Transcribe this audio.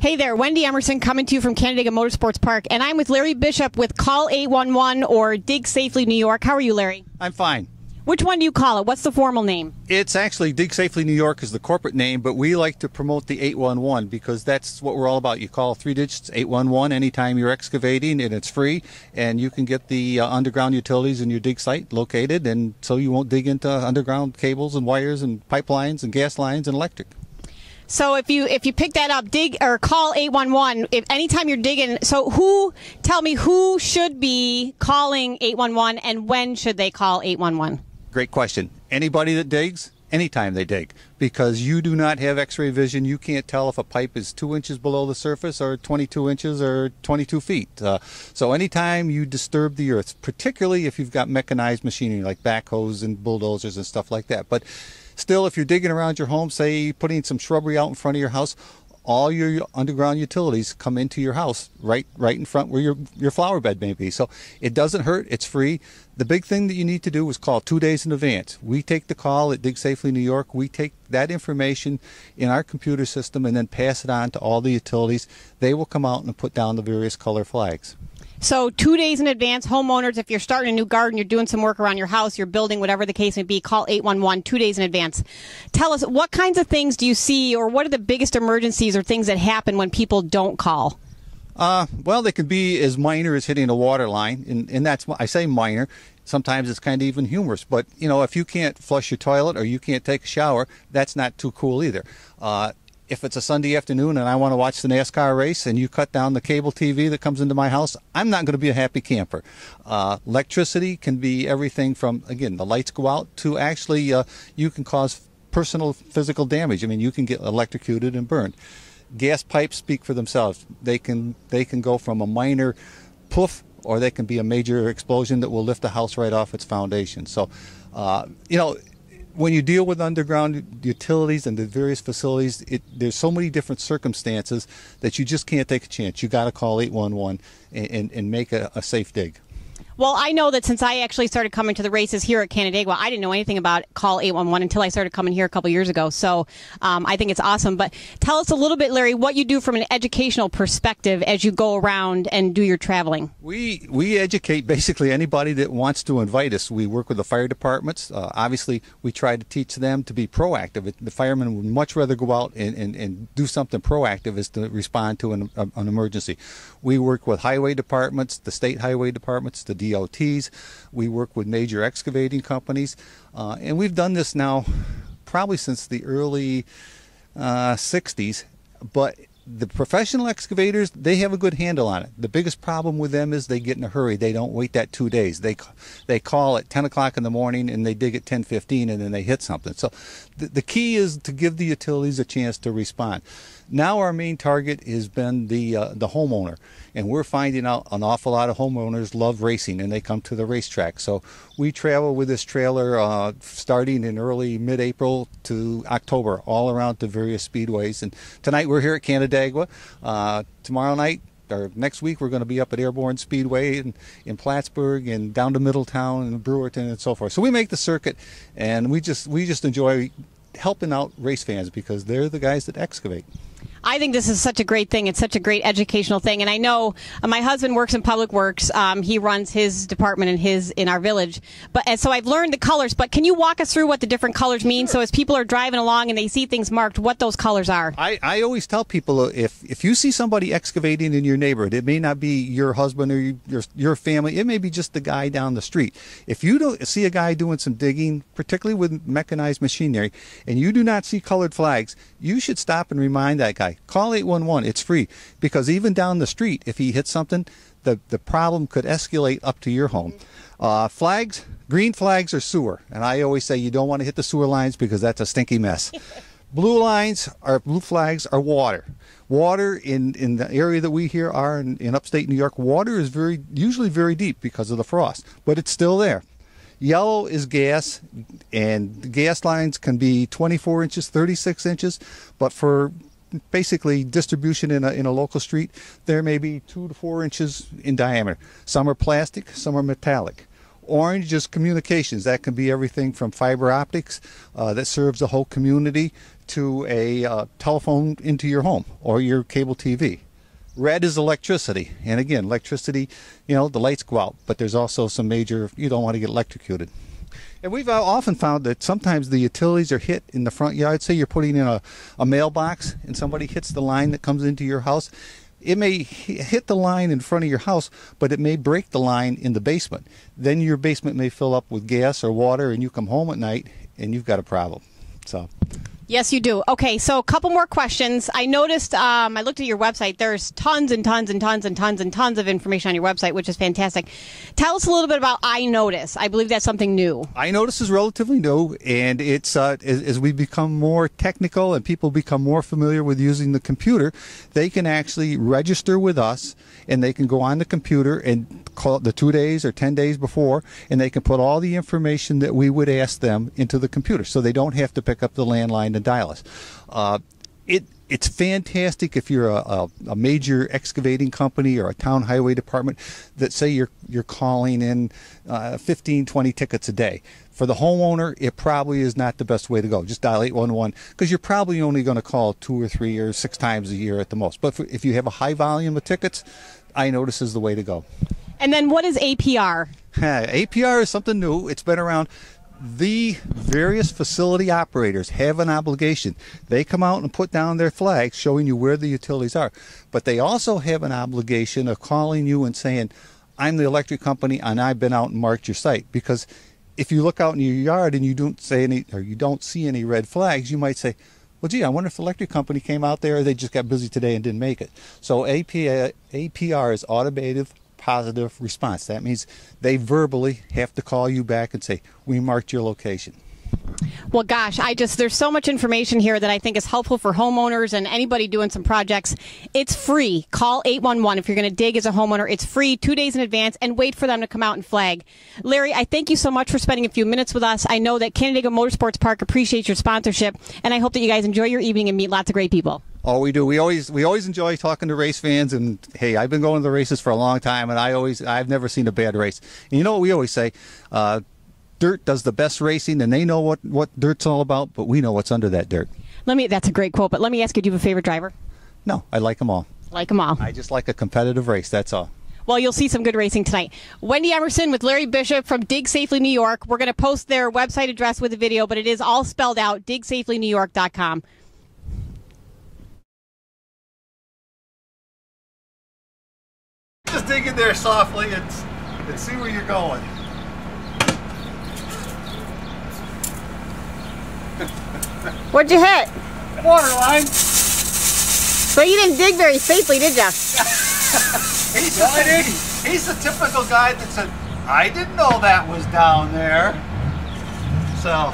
Hey there, Wendy Emerson coming to you from Canandaigua Motorsports Park, and I'm with Larry Bishop with Call 811 or Dig Safely New York. How are you, Larry? I'm fine. Which one do you call it? What's the formal name? It's actually Dig Safely New York is the corporate name, but we like to promote the 811 because that's what we're all about. You call 3 digits 811 anytime you're excavating, and it's free, and you can get the underground utilities in your dig site located, and so you won't dig into underground cables and wires and pipelines and gas lines and electric. So if you pick that up, dig or call 811 if anytime you're digging. So tell me who should be calling 811 and when should they call 811? Great question. Anybody that digs, anytime they dig, because you do not have x-ray vision. You can't tell if a pipe is 2 inches below the surface or 22 inches or 22 feet. So anytime you disturb the earth, particularly if you've got mechanized machinery like backhoes and bulldozers and stuff like that. But still, if you're digging around your home, say putting some shrubbery out in front of your house, all your underground utilities come into your house right in front where your flower bed may be. So it doesn't hurt. It's free. The big thing that you need to do is call 2 days in advance. We take the call at Dig Safely New York. We take that information in our computer system and then pass it on to all the utilities. They will come out and put down the various color flags. So 2 days in advance, homeowners, if you're starting a new garden, you're doing some work around your house, you're building, whatever the case may be, call 811 2 days in advance. Tell us, what kinds of things do you see, or what are the biggest emergencies or things that happen when people don't call? Well, they could be as minor as hitting a water line, and that's, I say minor. Sometimes it's kind of even humorous, but you know, if you can't flush your toilet or you can't take a shower, that's not too cool either. If it's a Sunday afternoon and I want to watch the NASCAR race and you cut down the cable TV that comes into my house, I'm not going to be a happy camper. Electricity can be everything from, again, the lights go out to actually you can cause personal physical damage. I mean, you can get electrocuted and burned. Gas pipes speak for themselves. They can go from a minor poof, or they can be a major explosion that will lift a house right off its foundation. So, you know, when you deal with underground utilities and the various facilities, there's so many different circumstances that you just can't take a chance. You got to call 811 and make a safe dig. Well, I know that since I actually started coming to the races here at Canandaigua, I didn't know anything about Call 811 until I started coming here a couple years ago. So I think it's awesome. But tell us a little bit, Larry, what you do from an educational perspective as you go around and do your traveling. We educate basically anybody that wants to invite us. We work with the fire departments. Obviously, we try to teach them to be proactive. The firemen would much rather go out and do something proactive as to respond to an emergency. We work with highway departments, the state highway departments, the DOTs. We work with major excavating companies, and we've done this now probably since the early 60s, but the professional excavators, they have a good handle on it. The biggest problem with them is they get in a hurry. They don't wait that 2 days. They call at 10 o'clock in the morning and they dig at 10:15 and then they hit something. So the key is to give the utilities a chance to respond. Now our main target has been the homeowner, and we're finding out an awful lot of homeowners love racing and they come to the racetrack. So we travel with this trailer starting in early mid-April to October, all around the various speedways. And tonight we're here at Canandaigua. Tomorrow night or next week we're going to be up at Airborne Speedway in Plattsburgh and down to Middletown and Brewerton and so forth. So we make the circuit, and we just enjoy helping out race fans because they're the guys that excavate. I think this is such a great thing. It's such a great educational thing. And I know my husband works in public works. He runs his department in our village. And so I've learned the colors. But can you walk us through what the different colors mean? Sure. So as people are driving along and they see things marked, what those colors are? I always tell people, if you see somebody excavating in your neighborhood, it may not be your husband or your family. It may be just the guy down the street. If you don't see a guy doing some digging, particularly with mechanized machinery, and you do not see colored flags, you should stop and remind that guy. Call 811. It's free, because even down the street, if he hits something, the problem could escalate up to your home. Flags, green flags are sewer, and I always say you don't want to hit the sewer lines because that's a stinky mess. Blue flags are water. Water in the area that we here are in upstate New York, water is usually very deep because of the frost, but it's still there. Yellow is gas, and the gas lines can be 24 inches, 36 inches, but for basically distribution in a local street, there may be 2 to 4 inches in diameter. Some are plastic, some are metallic. Orange is communications. That can be everything from fiber optics that serves the whole community to a telephone into your home or your cable TV. Red is electricity, and again, electricity, you know, the lights go out, but there's also some major, you don't want to get electrocuted. And we've often found that sometimes the utilities are hit in the front yard. Say you're putting in a mailbox and somebody hits the line that comes into your house. It may hit the line in front of your house, but it may break the line in the basement. Then your basement may fill up with gas or water, and you come home at night and you've got a problem. So. Yes, you do. Okay, so a couple more questions. I noticed, I looked at your website. There's tons and tons and tons and tons and tons of information on your website, which is fantastic. Tell us a little bit about iNotice. I believe that's something new. iNotice is relatively new, and it's as we become more technical and people become more familiar with using the computer, they can actually register with us, and they can go on the computer and call it the 2 days or 10 days before, and they can put all the information that we would ask them into the computer, so they don't have to pick up the landline and dial us. It's fantastic if you're a major excavating company or a town highway department that say you're calling in 15, 20 tickets a day. For the homeowner, it probably is not the best way to go. Just dial 811 because you're probably only going to call 2 or 3 or 6 times a year at the most. But if you have a high volume of tickets, iNotice is the way to go. And then what is APR? APR is something new. It's been around. The various facility operators have an obligation. They come out and put down their flags showing you where the utilities are. But they also have an obligation of calling you and saying, I'm the electric company and I've been out and marked your site. Because if you look out in your yard and you don't see any red flags, you might say, well, gee, I wonder if the electric company came out there or they just got busy today and didn't make it. So APR is automated positive response. That means they verbally have to call you back and say, we marked your location. Well, gosh, there's so much information here that I think is helpful for homeowners and anybody doing some projects. It's free. Call 811 if you're going to dig as a homeowner. It's free 2 days in advance and wait for them to come out and flag. Larry, I thank you so much for spending a few minutes with us. I know that Canandaigua Motorsports Park appreciates your sponsorship, and I hope that you guys enjoy your evening and meet lots of great people. Oh, we do. We always enjoy talking to race fans, and hey, I've been going to the races for a long time, and I've never seen a bad race. And you know what we always say? Dirt does the best racing, and they know what dirt's all about, but we know what's under that dirt. That's a great quote, but let me ask you, do you have a favorite driver? No, I like them all. Like them all. I just like a competitive race, that's all. Well, you'll see some good racing tonight. Wendy Emerson with Larry Bishop from Dig Safely New York. We're going to post their website address with a video, but it is all spelled out, digsafelynewyork.com. Just dig in there softly and see where you're going. What'd you hit? Waterline. So you didn't dig very safely, did ya? He's the typical guy that said, I didn't know that was down there. So